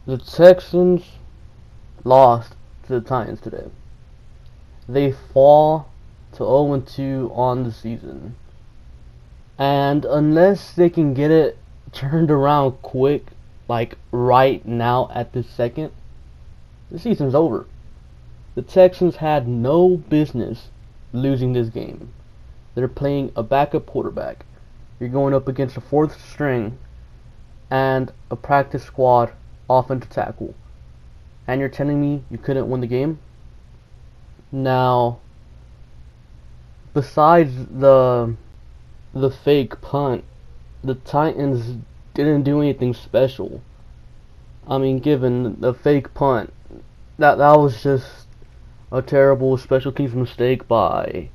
The Texans lost to the Titans today. They fall to 0-2 on the season. And unless they can get it turned around quick, like right now at this second, the season's over. The Texans had no business losing this game. They're playing a backup quarterback. You're going up against a fourth string and a practice squad offensive tackle. And you're telling me you couldn't win the game? Now, besides the fake punt, the Titans didn't do anything special. I mean, given the fake punt, that was just a terrible special teams mistake by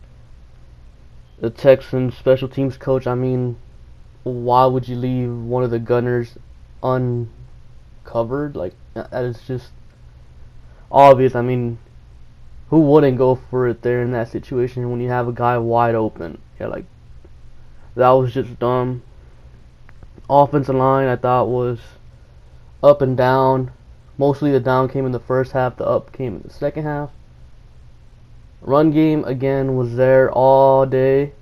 the Texans special teams coach. I mean, why would you leave one of the gunners uncovered? Like, that is just obvious. I mean, who wouldn't go for it there in that situation when you have a guy wide open? Yeah, like, that was just dumb. Offensive line, I thought, was up and down. Mostly the down came in the first half, the up came in the second half. Run game, again, was there all day.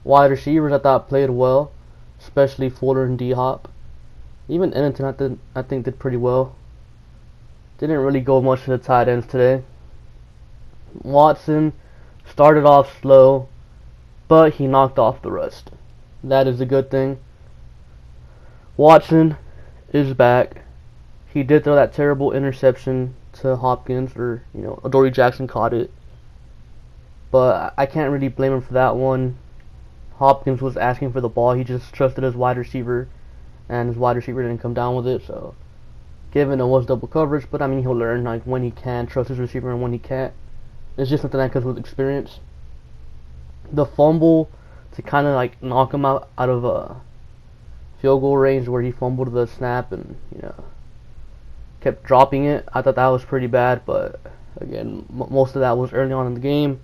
Wide receivers, I thought, played well, especially Fuller and D-Hop. Even Ennington, I think, did pretty well. Didn't really go much to the tight ends today. Watson started off slow, but he knocked off the rest. That is a good thing. Watson is back. He did throw that terrible interception to Hopkins, or, Adoree Jackson caught it. But I can't really blame him for that one. Hopkins was asking for the ball. He just trusted his wide receiver, and his wide receiver didn't come down with it. So, given it was double coverage, but I mean, he'll learn like when he can trust his receiver and when he can't. It's just something that comes with experience. The fumble to kind of like knock him out of a field goal range, where he fumbled the snap and kept dropping it. I thought that was pretty bad, but again, most of that was early on in the game.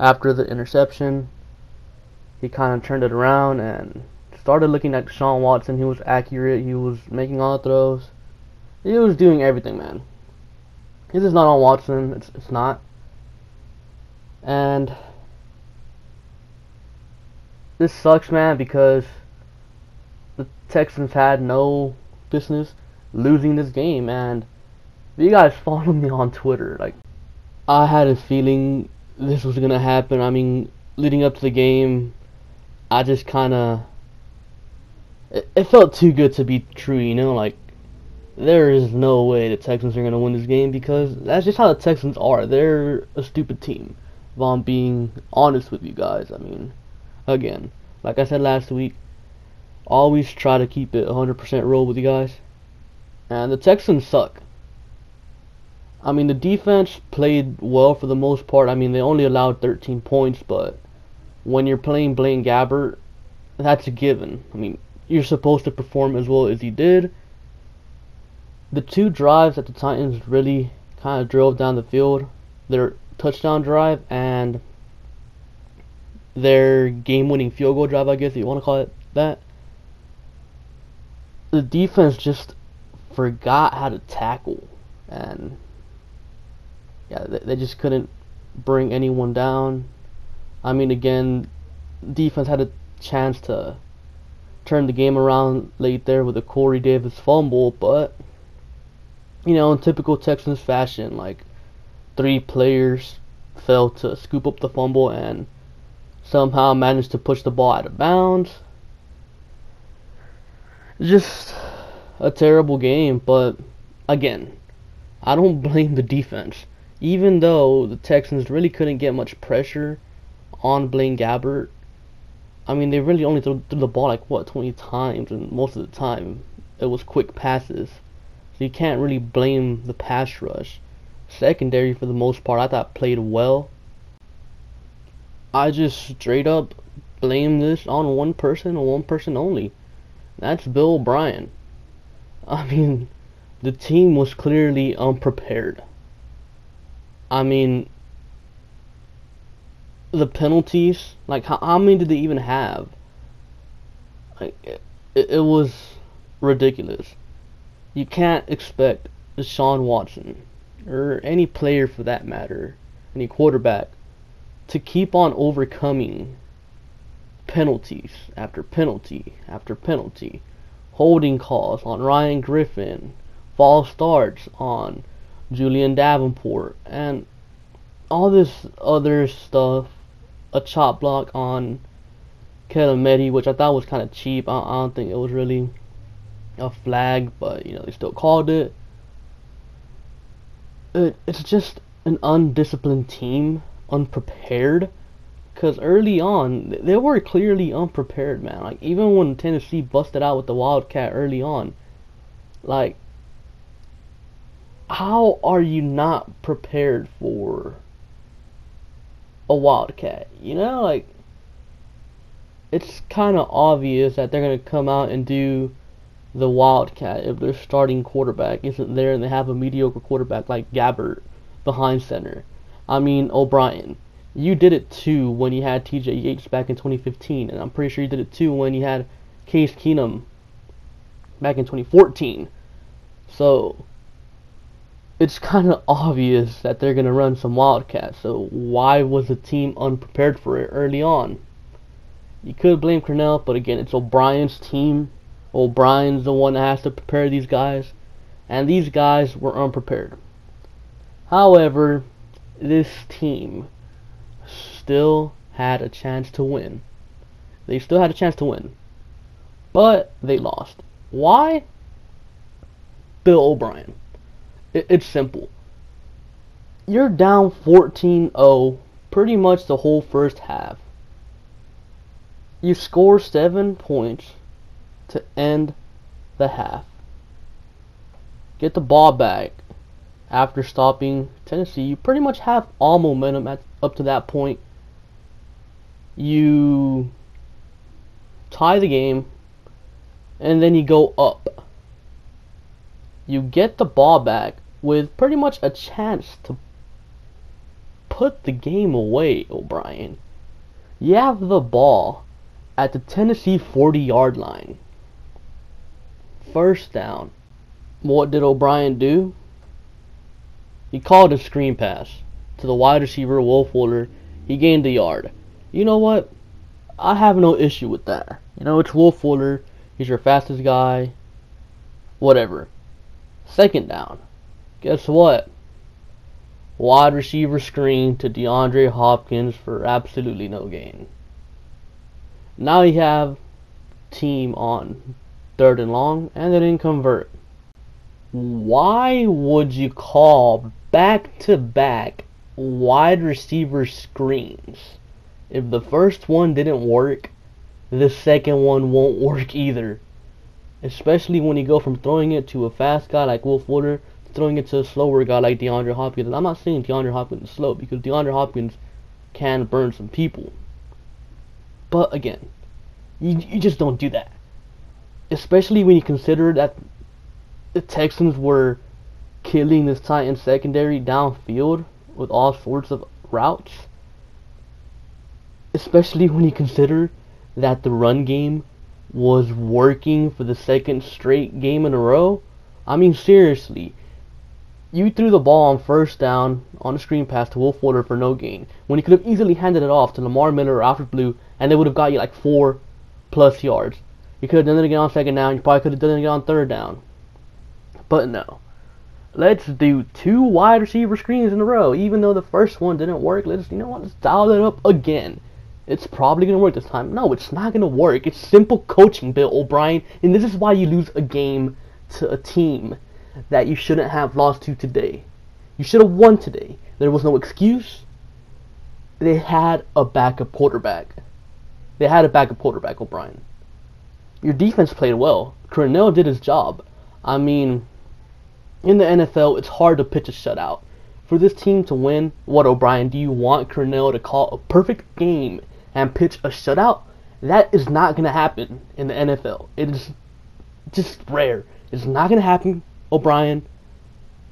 After the interception, he kind of turned it around and started looking at Deshaun Watson. He was accurate. He was making all the throws. He was doing everything, man. This is not on Watson. It's not. And this sucks, man, because the Texans had no business losing this game. And if you guys follow me on Twitter, like, I had a feeling this was gonna happen. I mean, leading up to the game, I just kind of, it felt too good to be true, like, there is no way the Texans are gonna win this game, because that's just how the Texans are. They're a stupid team, if I'm being honest with you guys. I mean, again, like I said last week, always try to keep it 100% real with you guys. And the Texans suck. I mean, the defense played well for the most part. I mean, they only allowed 13 points, but when you're playing Blaine Gabbert, that's a given. I mean, you're supposed to perform as well as he did. The two drives that the Titans really kind of drove down the field, their touchdown drive and their game-winning field goal drive, I guess if you want to call it that, the defense just forgot how to tackle, and yeah, they just couldn't bring anyone down. I mean, again, defense had a chance to turn the game around late there with a Corey Davis fumble, but in typical Texans fashion, like, 3 players failed to scoop up the fumble and somehow managed to push the ball out of bounds. Just a terrible game, but again, I don't blame the defense. Even though the Texans really couldn't get much pressure on Blaine Gabbert, I mean, they really only threw the ball like 20 times, and most of the time it was quick passes. So you can't really blame the pass rush. Secondary, for the most part, I thought played well. I just straight up blame this on one person and one person only. That's Bill O'Brien. I mean, the team was clearly unprepared. I mean, the penalties, like, how many did they even have? Like, it was ridiculous. You can't expect Deshaun Watson, or any player for that matter, any quarterback, to keep on overcoming penalties after penalty after penalty, holding calls on Ryan Griffin, false starts on Julian Davenport, and all this other stuff, a chop block on Kelamedi, which I thought was kind of cheap. I don't think it was really a flag, but they still called it. It's just an undisciplined team, unprepared. Because early on, they were clearly unprepared, man. Like, even when Tennessee busted out with the Wildcat early on, like, how are you not prepared for a Wildcat? Like, it's kind of obvious that they're going to come out and do the Wildcat if their starting quarterback isn't there and they have a mediocre quarterback like Gabbert behind center. I mean, O'Brien. You did it too when you had TJ Yates back in 2015, and I'm pretty sure you did it too when you had Case Keenum back in 2014. So, it's kind of obvious that they're going to run some Wildcats. So, why was the team unprepared for it early on? You could blame Cornell, but again, it's O'Brien's team. O'Brien's the one that has to prepare these guys, and these guys were unprepared. However, this team still had a chance to win. They still had a chance to win. But they lost. Why? Bill O'Brien. It's simple. You're down 14-0 pretty much the whole first half. You score 7 points to end the half. Get the ball back after stopping Tennessee. You pretty much have all momentum up to that point. You tie the game, and then you go up. You get the ball back with pretty much a chance to put the game away, O'Brien. You have the ball at the Tennessee 40-yard line. First down. What did O'Brien do? He called a screen pass to the wide receiver, Will Fuller. He gained a yard. You know what? I have no issue with that. It's Will Fuller. He's your fastest guy. Whatever. Second down. Guess what? Wide receiver screen to DeAndre Hopkins for absolutely no gain. Now you have team on 3rd and long, and they didn't convert. Why would you call back-to-back wide receiver screens? If the first one didn't work, the second one won't work either. Especially when you go from throwing it to a fast guy like Will Fuller to throwing it to a slower guy like DeAndre Hopkins. And I'm not saying DeAndre Hopkins is slow, because DeAndre Hopkins can burn some people. But again, you just don't do that. Especially when you consider that the Texans were killing this Titans secondary downfield with all sorts of routes. Especially when you consider that the run game was working for the second straight game in a row. I mean, seriously. You threw the ball on first down on a screen pass to Will Fuller for no gain, when you could have easily handed it off to Lamar Miller or Alfred Blue, and they would have got you like 4+ yards. You could have done it again on second down. You probably could have done it again on third down. But no. Let's do 2 wide receiver screens in a row. Even though the first one didn't work, let's dial it up again. It's probably going to work this time. No, it's not going to work. It's simple coaching, Bill O'Brien. And this is why you lose a game to a team that you shouldn't have lost to today. You should have won today. There was no excuse. They had a backup quarterback. O'Brien. Your defense played well. Cornell did his job. I mean, in the NFL, it's hard to pitch a shutout. For this team to win, what, O'Brien, do you want Cornell to call a perfect game and pitch a shutout? That is not going to happen in the NFL. It is just rare. It's not going to happen, O'Brien.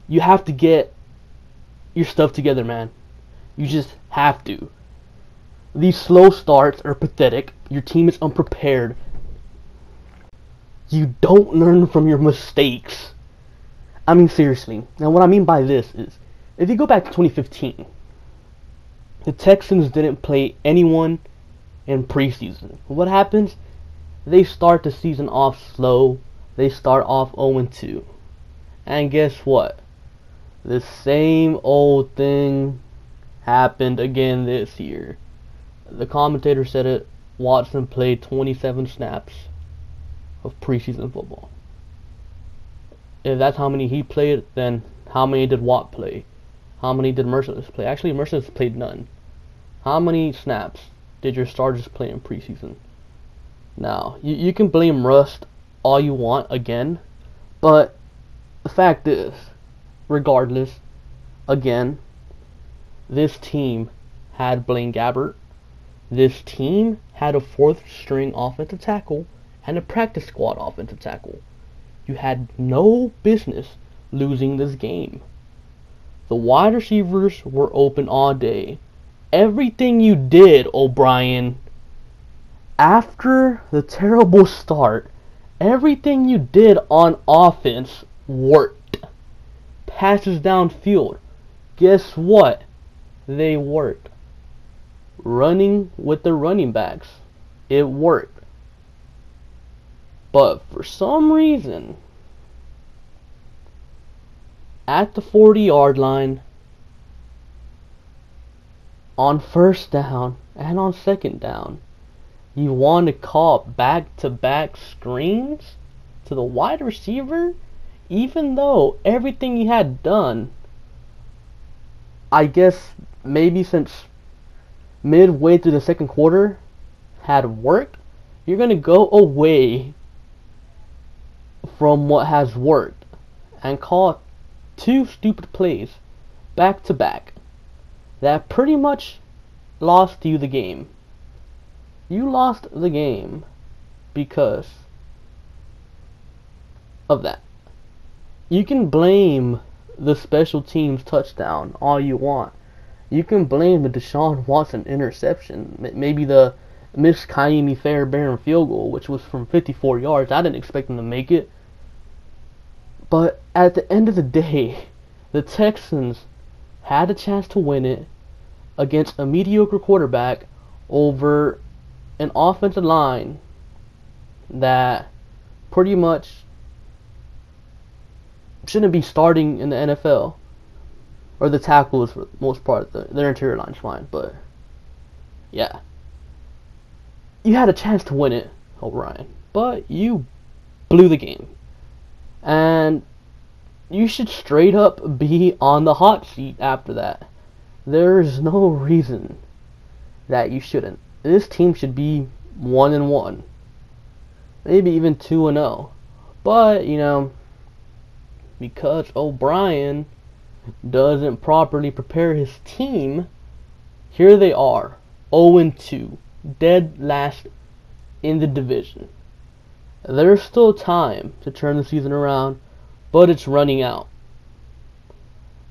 You have to get your stuff together, man. You just have to. These slow starts are pathetic. Your team is unprepared. You don't learn from your mistakes. I mean, seriously. Now, what I mean by this is, if you go back to 2015, the Texans didn't play anyone in preseason. What happens? They start the season off slow. They start off 0-2. And guess what? The same old thing happened again this year. The commentator said it. Watson played 27 snaps of preseason football. If that's how many he played, then how many did Watt play? How many did Merciless play? Actually, Merciless played none. How many snaps did your starters play in preseason? Now, you can blame rust all you want again, but the fact is, regardless, again, this team had Blaine Gabbert. This team had a fourth string offensive tackle and a practice squad offensive tackle. You had no business losing this game. The wide receivers were open all day. Everything you did, O'Brien, after the terrible start, everything you did on offense worked. Passes downfield, guess what? They worked. Running with the running backs, it worked. But for some reason, at the 40-yard line, on first down and on second down, you want to call back-to-back screens to the wide receiver, even though everything you had done, I guess maybe since midway through the second quarter, had worked. You're going to go away from what has worked and call two stupid plays back to back that pretty much lost you the game. You lost the game because of that. You can blame the special teams touchdown all you want. You can blame the Deshaun Watson interception, maybe the missed Kaimi Fairbairn field goal, which was from 54 yards. I didn't expect them to make it. But at the end of the day, the Texans had a chance to win it against a mediocre quarterback over an offensive line that pretty much shouldn't be starting in the NFL. Or the tackles for the most part. Their interior line's fine, but yeah. You had a chance to win it, O'Brien, but you blew the game. And you should straight up be on the hot seat after that. There's no reason that you shouldn't. This team should be 1-1. Maybe even 2-0. But, you know, because O'Brien doesn't properly prepare his team, here they are, 0-2, dead last in the division. There's still time to turn the season around, but it's running out.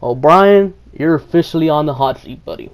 O'Brien, you're officially on the hot seat, buddy.